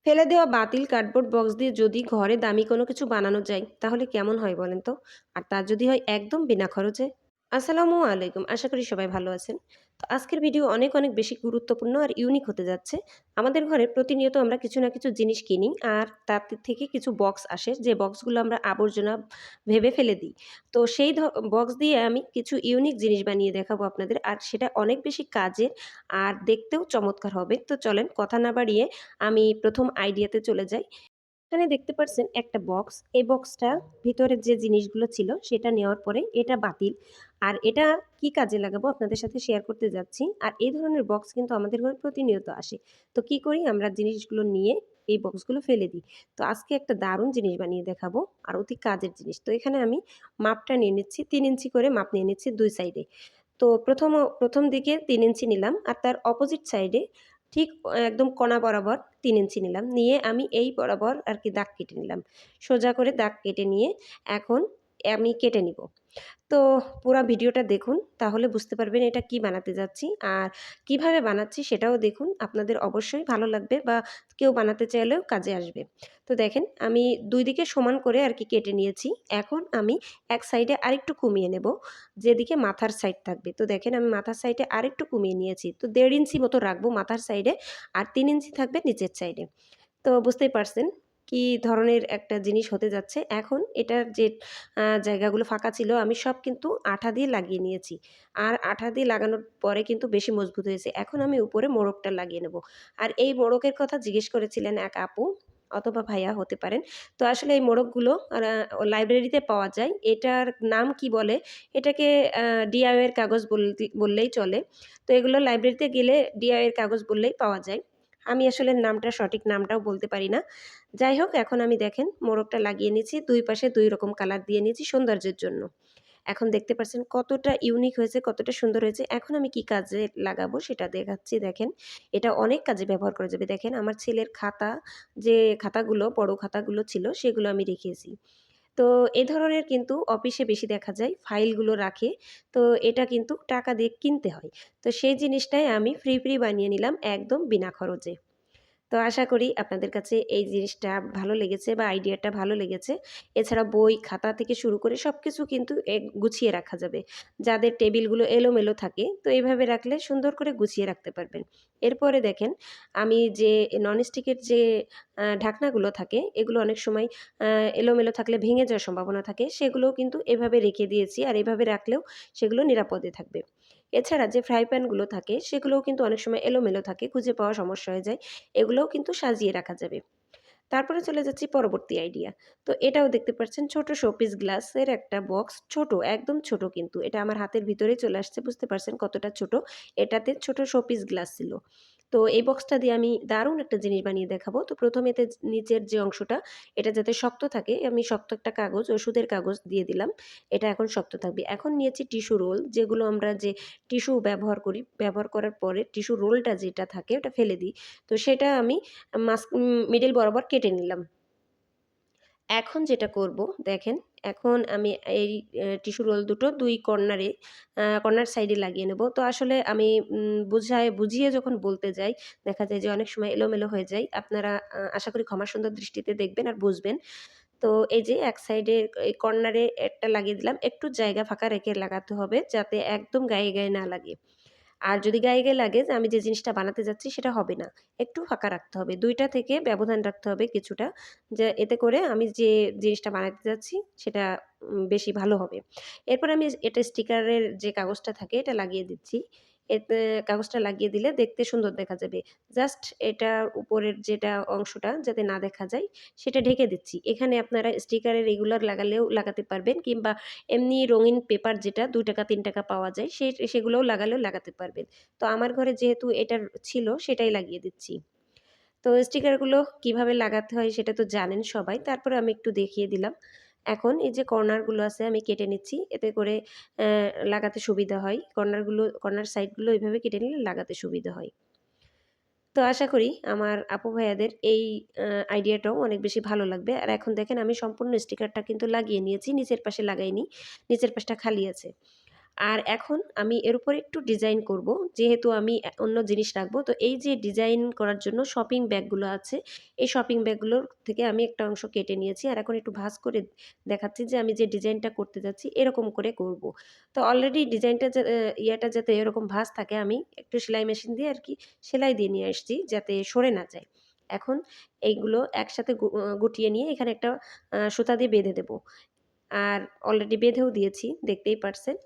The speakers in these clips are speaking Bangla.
ফেলে দেওয়া বাতিল কার্ডবোর্ড বক্স দিয়ে যদি ঘরে দামি কোনো কিছু বানানো যায় তাহলে কেমন হয় বলেন তো? আর তা যদি হয় একদম বিনা খরচে। আসসালামু আলাইকুম। আশা করি সবাই ভালো আছেন। তো আজকের ভিডিও অনেক, অনেক বেশি গুরুত্বপূর্ণ আর ইউনিক হতে যাচ্ছে। আমাদের ঘরে প্রতিনিয়ত আমরা কিছু না কিছু জিনিস কিনি আর তার থেকে কিছু বক্স আসে যে বক্সগুলো আমরা আবর্জনা ভেবে ফেলে দিই। তো সেই বক্স দিয়ে আমি কিছু ইউনিক জিনিস বানিয়ে দেখাবো আপনাদের। আর সেটা অনেক বেশি কাজের আর দেখতেও চমৎকার হবে। তো চলেন কথা না বাড়িয়ে আমি ১ম আইডিয়াতে চলে যাই। এখানে দেখতে পারছেন একটা বক্স। এই বক্সটা ভিতরে যে জিনিসগুলো ছিল সেটা নেওয়ার পরে এটা বাতিল। আর এটা কি কাজে লাগাবো আপনাদের সাথে শেয়ার করতে যাচ্ছি। আর এই ধরনের বক্স কিন্তু আমাদের ঘরে প্রতিনিয়ত আসে। তো কি করি আমরা জিনিসগুলো নিয়ে এই বক্সগুলো ফেলে দিই। তো আজকে একটা দারুণ জিনিস বানিয়ে দেখাবো আর অতি কাজের জিনিস। তো এখানে আমি মাপটা নিয়ে নিচ্ছি ৩ ইঞ্চি করে মাপ নিয়ে নিচ্ছি ২ সাইডে। তো প্রথম দিকে ৩ ইঞ্চি নিলাম আর তার অপোজিট সাইডে ঠিক একদম কোণা বরাবর ৩ ইঞ্চি নিলাম। নিয়ে আমি এই বরাবর আরকি দাগ কেটে নিলাম। সোজা করে দাগ কেটে নিয়ে এখন আমি কেটে নিবো। তো পুরা ভিডিওটা দেখুন তাহলে বুঝতে পারবেন এটা কি বানাতে যাচ্ছি। আর কিভাবে বানাচ্ছি সেটাও দেখুন। আপনাদের অবশ্যই ভালো লাগবে বা কেউ বানাতে চাইলেও কাজে আসবে। তো দেখেন আমি ২ দিকে সমান করে আরকি কেটে নিয়েছি। এখন আমি এক সাইডে আরেকটু কমিয়ে নেব। যেদিকে মাথার সাইড থাকবে। তো দেখেন আমি মাথার সাইডে আরেকটু কমিয়ে নিয়েছি। তো ১.৫ ইঞ্চি মতো রাখবো মাথার সাইডে আর ৩ ইঞ্চি থাকবে নিচের সাইডে। তো বুঝতেই পারছেন কি ধরনের একটা জিনিস হতে যাচ্ছে। এখন এটার যে জায়গাগুলো ফাঁকা ছিল আমি সব কিন্তু আঠা দিয়ে লাগিয়ে নিয়েছি। আর আঠা দিয়ে লাগানোর পরে কিন্তু বেশি মজবুত হয়েছে। এখন আমি উপরে মোড়কটা লাগিয়ে নেব। আর এই মোড়কের কথা জিজ্ঞেস করেছিলেন এক আপু অথবা ভাইয়া হতে পারেন। তো আসলে এই মোড়কগুলো লাইব্রেরিতে পাওয়া যায়। এটার নাম কি বলে? এটাকে আ DIY এর কাগজ বললেই চলে। তো এগুলো লাইব্রেরিতে গেলে DIY এর কাগজ বললেই পাওয়া যায়। আমি আসলে নামটা সঠিক নামটাও বলতে পারি না। যাই হোক এখন আমি দেখেন মোড়কটা লাগিয়ে নিয়েছি। ২ পাশে ২ রকম কালার দিয়ে নিয়েছি সৌন্দর্যের জন্য। এখন দেখতে পাচ্ছেন কতটা ইউনিক হয়েছে, কতটা সুন্দর হয়েছে। এখন আমি কি কাজে লাগাবো সেটা দেখাচ্ছি দেখেন। এটা অনেক কাজে ব্যবহার করা যাবে। দেখেন আমার ছেলের খাতা যে খাতাগুলো, বড় খাতাগুলো ছিল সেগুলো আমি রেখেছি। তো এ ধরনের কিন্তু অফিসে বেশি দেখা যায় ফাইলগুলো রাখে। তো এটা কিন্তু টাকা দিয়ে কিনতে হয়। তো সেই জিনিসটাই আমি ফ্রি বানিয়ে নিলাম একদম বিনা খরচে। তো আশা করি আপনাদের কাছে এই জিনিসটা ভালো লেগেছে বা আইডিয়াটা ভালো লেগেছে। এছাড়া বই, খাতা থেকে শুরু করে সবকিছু কিন্তু গুছিয়ে রাখা যাবে। যাদের টেবিলগুলো এলোমেলো থাকে তো এভাবে রাখলে সুন্দর করে গুছিয়ে রাখতে পারবেন। এরপরে দেখেন আমি যে ননস্টিকের যে ঢাকনাগুলো থাকে এগুলো অনেক সময় আ এলোমেলো থাকলে ভেঙে যাওয়ার সম্ভাবনা থাকে সেগুলোও কিন্তু এভাবে রেখে দিয়েছি আর এভাবে রাখলেও সেগুলো নিরাপদে থাকবে। এছাড়া যে ফ্রাই প্যানগুলো থাকে সেগুলোও কিন্তু অনেক সময় এলোমেলো থাকে, খুঁজে পাওয়া সমস্যা হয়ে যায়। এগুলোও কিন্তু সাজিয়ে রাখা যাবে। তারপরে চলে যাচ্ছি পরবর্তী আইডিয়া। তো এটাও দেখতে পাচ্ছেন ছোট শোপিস গ্লাসের একটা বক্স। ছোট, একদম ছোট কিন্তু। এটা আমার হাতের ভিতরেই চলে আসছে। বুঝতে পারছেন কতটা ছোট। এটাতে ছোট শোপিস গ্লাস ছিল। তো এই বক্সটা দিয়ে আমি দারুণ একটা জিনিস বানিয়ে দেখাবো। তো ১ম এতে নিচের যে অংশটা এটা যাতে শক্ত থাকে আমি শক্ত একটা কাগজ, ওষুধের কাগজ দিয়ে দিলাম। এটা এখন শক্ত থাকবে। এখন নিয়েছি টিস্যু রোল যেগুলো আমরা যে টিস্যু ব্যবহার করি, ব্যবহার করার পরে টিস্যু রোলটা যেটা থাকে ওটা ফেলে দিই। তো সেটা আমি মিডল বরাবর কেটে নিলাম। এখন যেটা করব দেখেন, এখন আমি এই টিস্যু রোল দুটো ২ কর্নারে কর্নার সাইডে লাগিয়ে নেব। তো আসলে আমি বুঝিয়ে যখন বলতে যাই, দেখা যায় যে অনেক সময় এলোমেলো হয়ে যায়। আপনারা আশা করি ক্ষমা সুন্দর দৃষ্টিতে দেখবেন আর বুঝবেন। তো এই যে এক সাইডে এই কর্নারে একটা লাগিয়ে দিলাম। একটু জায়গা ফাঁকা রেখে লাগাতে হবে যাতে একদম গায়ে না লাগে। আর যদি গায়ে লাগে যে আমি যে জিনিসটা বানাতে যাচ্ছি সেটা হবে না। একটু ফাঁকা রাখতে হবে। ২ টা থেকে ব্যবধান রাখতে হবে কিছুটা। যে এতে করে আমি যে জিনিসটা বানাতে যাচ্ছি সেটা বেশি ভালো হবে। এরপর আমি এটা স্টিকারের যে কাগজটা থাকে এটা লাগিয়ে দিচ্ছি। এতে কাগজটা লাগিয়ে দিলে দেখতে সুন্দর দেখা যাবে। জাস্ট এটার উপরের যেটা অংশটা যাতে না দেখা যায় সেটা ঢেকে দিচ্ছি। এখানে আপনারা স্টিকারের রেগুলার লাগালেও লাগাতে পারবেন কিংবা এমনি রঙিন পেপার যেটা ৳২ ৳৩ পাওয়া যায় সেগুলোও লাগালেও লাগাতে পারবেন। তো আমার ঘরে যেহেতু এটার ছিল সেটাই লাগিয়ে দিচ্ছি। তো স্টিকারগুলো কিভাবে লাগাতে হয় সেটা তো জানেন সবাই। তারপরে আমি একটু দেখিয়ে দিলাম। এখন এই যে কর্নারগুলো আছে আমি কেটে নিচ্ছি। এতে করে লাগাতে সুবিধা হয়। কর্নার সাইডগুলো এভাবে কেটে নিলে লাগাতে সুবিধা হয়। তো আশা করি আমার আপু ভাইয়াদের এই আইডিয়াটাও অনেক বেশি ভালো লাগবে। আর এখন দেখেন আমি সম্পূর্ণ স্টিকারটা কিন্তু লাগিয়ে নিয়েছি। নিচের পাশে লাগাইনি। নিচের পাশটা খালি আছে। আর এখন আমি এর উপরে একটু ডিজাইন করব। যেহেতু আমি অন্য জিনিস রাখবো, তো এই যে ডিজাইন করার জন্য শপিং ব্যাগগুলো আছে, এই শপিং ব্যাগগুলোর থেকে আমি একটা অংশ কেটে নিয়েছি। আর এখন একটু ভাঁজ করে দেখাচ্ছি যে আমি যে ডিজাইনটা করতে যাচ্ছি এরকম করে করব। তো অলরেডি ডিজাইনটা ইয়েটা যাতে এরকম ভাঁজ থাকে, আমি একটু সেলাই মেশিন দিয়ে আরকি সেলাই দিয়ে নিয়ে আসছি যাতে সরে না যায়। এখন এইগুলো একসাথে গুটিয়ে নিয়ে এখানে একটা সুতা দিয়ে বেঁধে দেব। আর অলরেডি বেঁধেও দিয়েছি, দেখতেই পারছেন।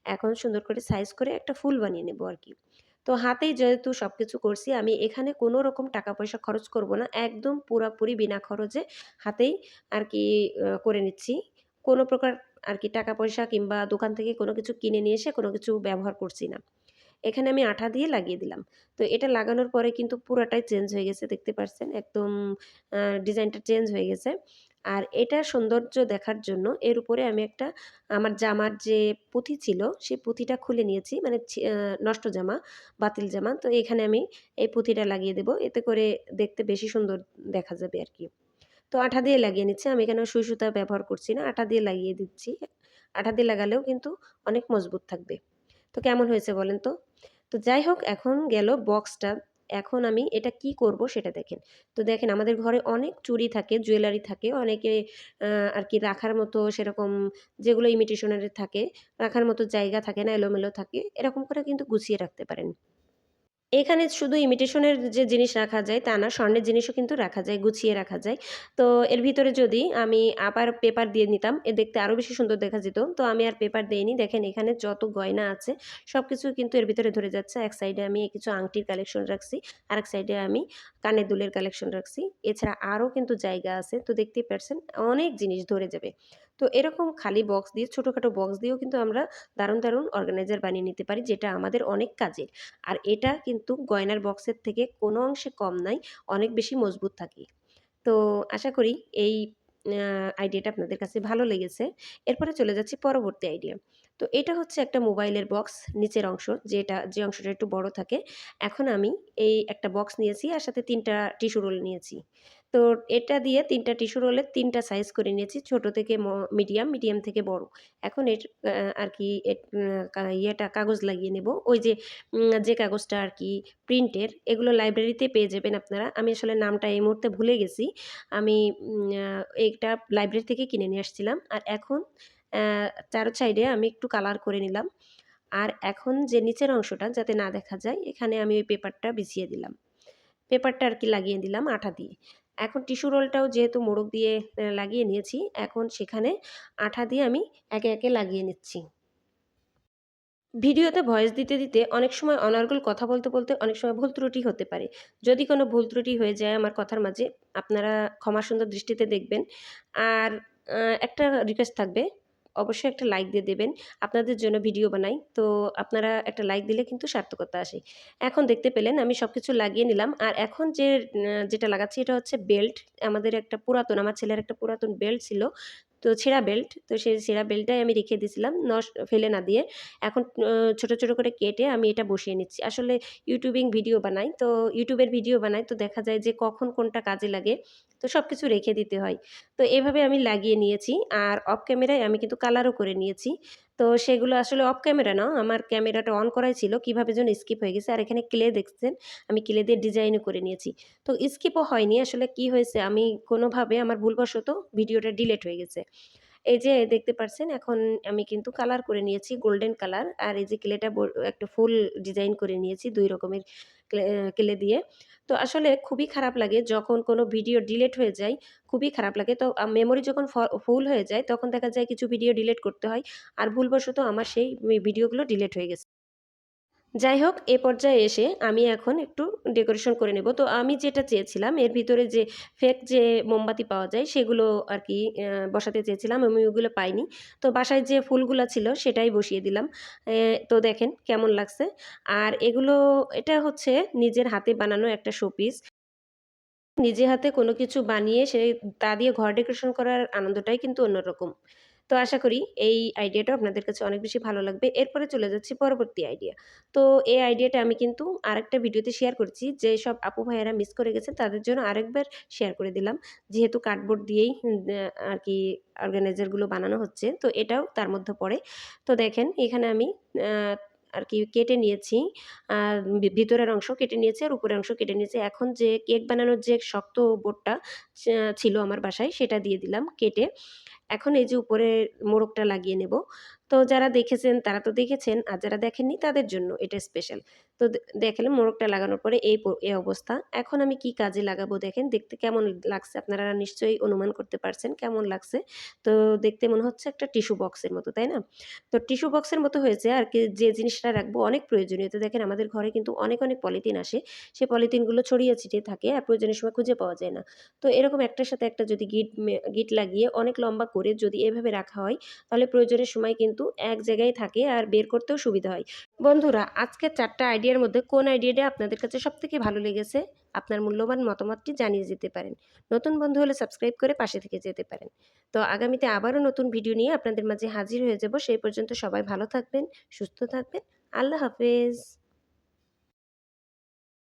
এখন সুন্দর করে সাইজ করে একটা ফুল বানিয়ে নেব আরকি। তো হাতেই যেহেতু সবকিছু করছি, আমি এখানে কোনো রকম টাকা পয়সা খরচ করব না। একদম পুরাপুরি বিনা খরচে হাতেই আরকি করে নিচ্ছি। কোনো প্রকার আরকি টাকা পয়সা কিংবা দোকান থেকে কোনো কিছু কিনে নিয়ে এসে কোনো কিছু ব্যবহার করছি না। এখানে আমি আঠা দিয়ে লাগিয়ে দিলাম। তো এটা লাগানোর পরে কিন্তু পুরাটাই চেঞ্জ হয়ে গেছে, দেখতে পারছেন। একদম আ ডিজাইনটা চেঞ্জ হয়ে গেছে। আর এটার সৌন্দর্য দেখার জন্য এর উপরে আমি একটা আমার জামার যে পুঁথি ছিল, সেই পুঁথিটা খুলে নিয়েছি। মানে নষ্ট জামা, বাতিল জামা। তো এখানে আমি এই পুঁথিটা লাগিয়ে দেব। এতে করে দেখতে বেশি সুন্দর দেখা যাবে আরকি। তো আঠা দিয়ে লাগিয়ে নিচ্ছি। আমি এখানে সুই সুতা ব্যবহার করছি না। আঠা দিয়ে লাগিয়ে দিচ্ছি। আঠা দিয়ে লাগালেও কিন্তু অনেক মজবুত থাকবে। তো কেমন হয়েছে বলেন তো? তো যাই হোক, এখন গেল বক্সটা। এখন আমি এটা কি করব সেটা দেখেন। তো দেখেন, আমাদের ঘরে অনেক চুড়ি থাকে, জুয়েলারি থাকে। অনেকে আরকি রাখার মতো সেরকম, যেগুলো ইমিটেশন এর থাকে, রাখার মতো জায়গা থাকে না, এলোমেলো থাকে। এরকম করে কিন্তু গুছিয়ে রাখতে পারেন। এখানে শুধু ইমিটেশনের যে জিনিস রাখা যায় তা না, স্বর্ণের জিনিসও কিন্তু রাখা যায়, গুছিয়ে রাখা যায়। তো এর ভিতরে যদি আমি আবার পেপার দিয়ে নিতাম, দেখতে আরও বেশি সুন্দর দেখা যেত। তো আমি আর পেপার দেইনি। দেখেন, এখানে যত গয়না আছে সবকিছু কিন্তু এর ভিতরে ধরে যাচ্ছে। এক সাইডে আমি কিছু আংটির কালেকশন রাখছি, আরেক সাইডে আমি কানের দুলের কালেকশন রাখছি। এছাড়া আরও কিন্তু জায়গা আছে। তো দেখতেই পারছেন, অনেক জিনিস ধরে যাবে। তো এরকম খালি বক্স দিয়ে, ছোটখাটো বক্স দিয়েও কিন্তু আমরা দারুণ, দারুণ অর্গানাইজার বানিয়ে নিতে পারি, যেটা আমাদের অনেক কাজের। আর এটা কিন্তু গয়নার বক্সের থেকে কোনো অংশে কম নয়, অনেক বেশি মজবুত থাকে। তো আশা করি এই আইডিয়াটা আপনাদের কাছে ভালো লেগেছে। এরপরে চলে যাচ্ছি পরবর্তী আইডিয়া। তো এটা হচ্ছে একটা মোবাইলের বক্স, নিচের অংশ যে অংশটা একটু বড় থাকে। এখন আমি এই একটা বক্স নিয়েছি, আর সাথে ৩ টা টিস্যু রোল নিয়েছি। তো এটা দিয়ে ৩ টা টিস্যু রোলের ৩ টা সাইজ করে নিয়েছি। ছোট থেকে মিডিয়াম, মিডিয়াম থেকে বড়। এখন এর আরকি এট ইয়েটা কাগজ লাগিয়ে নেব। ওই যে কাগজটা আরকি প্রিন্টের, এগুলো লাইব্রেরিতে পেয়ে যাবেন আপনারা। আমি আসলে নামটা এই মুহূর্তে ভুলে গেছি। আমি এইটা লাইব্রেরি থেকে কিনে নিয়ে আসছিলাম। আর এখন অ্যা ৪ সাইডে আমি একটু কালার করে নিলাম। আর এখন যে নিচের অংশটা যাতে না দেখা যায়, এখানে আমি ওই পেপারটা বিছিয়ে দিলাম। পেপারটা আরকি লাগিয়ে দিলাম আঠা দিয়ে। এখন টিস্যু রোলটাও যেহেতু মোড়ক দিয়ে লাগিয়ে নিয়েছি, এখন সেখানে আঠা দিয়ে আমি একে, একে লাগিয়ে নিচ্ছি। ভিডিওতে ভয়েস দিতে, দিতে অনেক সময় অনর্গল কথা বলতে, বলতে অনেক সময় ভুল ত্রুটি হতে পারে। যদি কোনো ভুল ত্রুটি হয়ে যায় আমার কথার মাঝে, আপনারা ক্ষমা সুন্দর দৃষ্টিতে দেখবেন। আর একটা রিকোয়েস্ট থাকবে, অবশ্যই একটা লাইক দিয়ে দেবেন। আপনাদের জন্য ভিডিও বানাই। তো আপনারা একটা লাইক দিলে কিন্তু সার্থকতা আসে। এখন দেখতে পেলেন আমি সবকিছু লাগিয়ে নিলাম। আর এখন যেটা লাগাচ্ছি এটা হচ্ছে বেল্ট। আমাদের একটা পুরাতন, আমার ছেলের একটা পুরাতন বেল্ট ছিল। তো ছেঁড়া বেল্ট। তো সেই ছেঁড়া বেল্টটাই আমি রেখে দিয়েছিলাম ফেলে না দিয়ে। এখন ছোট, ছোট করে কেটে আমি এটা বসিয়ে নিচ্ছি। আসলে ভিডিও বানাই। তো YouTube এর ভিডিও বানাই। তো দেখা যায় যে কখন কোনটা কাজে লাগে। তো সবকিছু রেখে দিতে হয়। তো এভাবে আমি লাগিয়ে নিয়েছি। আর অফ ক্যামেরায় আমি কিন্তু কালারও করে নিয়েছি। তো সেগুলো আসলে অফ ক্যামেরা না, আমার ক্যামেরাটা অন করাই ছিল। কিভাবে যেন স্কিপ হয়ে গেছে। আর এখানে ক্লে দেখছেন, আমি ক্লে দিয়ে ডিজাইনও করে নিয়েছি। তো স্কিপও হয়নি। আসলে কি হয়েছে, আমি কোনোভাবে আমার ভুলবশত ভিডিওটা ডিলিট হয়ে গেছে। এই যে দেখতে পারছেন, এখন আমি কিন্তু কালার করে নিয়েছি গোল্ডেন কালার। আর এই যে ক্লেটা একটা ফুল ডিজাইন করে নিয়েছি ২ রকমের ক্লে দিয়ে। তো আসলে খুবই খারাপ লাগে যখন কোনো ভিডিও ডিলিট হয়ে যায়, খুবই খারাপ লাগে। তো মেমোরি যখন ফুল হয়ে যায় তখন দেখা যায় কিছু ভিডিও ডিলিট করতে হয়। আর ভুলবশত আমার সেই ভিডিওগুলো ডিলিট হয়ে গেছে। যাই হোক, এ পর্যায়ে এসে আমি এখন একটু ডেকোরেশন করে নেব। তো আমি যেটা চেয়েছিলাম এর ভিতরে যে ফেক যে মোমবাতি পাওয়া যায় সেগুলো আরকি বসাতে চেয়েছিলাম। আমি ওগুলো পাইনি। তো বাসায় যে ফুলগুলা ছিল সেটাই বসিয়ে দিলাম। তো দেখেন কেমন লাগছে। আর এটা হচ্ছে নিজের হাতে বানানো একটা শোপিস। নিজে হাতে কোনো কিছু বানিয়ে তা দিয়ে ঘর ডেকোরেশন করার আনন্দটাই কিন্তু অন্যরকম। তো আশা করি এই আইডিয়াটা আপনাদের কাছে অনেক বেশি ভালো লাগবে। এরপরে চলে যাচ্ছি পরবর্তী আইডিয়া। তো এই আইডিয়াটা আমি কিন্তু আরেকটা ভিডিওতে শেয়ার করেছি। যেসব আপু ভাইয়ারা মিস করে গেছেন তাদের জন্য আরেকবার শেয়ার করে দিলাম। যেহেতু কার্ডবোর্ড দিয়েই আরকি অর্গানাইজার গুলো বানানো হচ্ছে। তো এটাও তার মধ্যে পড়ে। তো দেখেন এখানে আমি আ আরকি কেটে নিয়েছি। আর ভিতরের অংশ কেটে নিয়েছি আর উপরের অংশ কেটে নিয়েছি। এখন যে কেক বানানোর যে শক্ত বোর্ডটা ছিল আমার বাসায় সেটা দিয়ে দিলাম কেটে। এখন এই যে উপরে মোড়কটা লাগিয়ে নেব। তো যারা দেখেছেন তারা তো দেখেছেন, আর যারা দেখেননি তাদের জন্য এটা স্পেশাল। তো দেখলেন মোড়কটা লাগানোর পরে এই অবস্থা। এখন আমি কি কাজে লাগাবো দেখেন, দেখতে কেমন লাগছে আপনারা নিশ্চয়ই অনুমান করতে পারছেন কেমন লাগছে। তো দেখতে মনে হচ্ছে একটা টিস্যু বক্সের মতো, তাই না? তো টিস্যু বক্সের মতো হয়েছে আর কি, যে জিনিসটা রাখবো অনেক প্রয়োজনীয়। তো দেখেন আমাদের ঘরে কিন্তু অনেক পলিথিন আসে। সেই পলিথিনগুলো ছড়িয়ে ছিটিয়ে থাকে আর প্রয়োজনের সময় খুঁজে পাওয়া যায় না। তো এরকম একটার সাথে একটা যদি গিট লাগিয়ে অনেক লম্বা করে যদি এভাবে রাখা হয়, তাহলে প্রয়োজনের সময় কিন্তু এক জায়গায় থাকে আর বের করতেও সুবিধা হয়। বন্ধুরা, আজকের ৪ টা আইডিয়ার মধ্যে কোন আইডিয়াটা আপনাদের কাছে সবথেকে ভালো লেগেছে? আপনার মূল্যবান মতামতটি জানিয়ে যেতে পারেন। নতুন বন্ধু হলে সাবস্ক্রাইব করে পাশে থেকে যেতে পারেন। তো আগামীতে আবারও নতুন ভিডিও নিয়ে আপনাদের মাঝে হাজির হয়ে যাব। সেই পর্যন্ত সবাই ভালো থাকবেন, সুস্থ থাকবেন। আল্লাহ হাফেজ।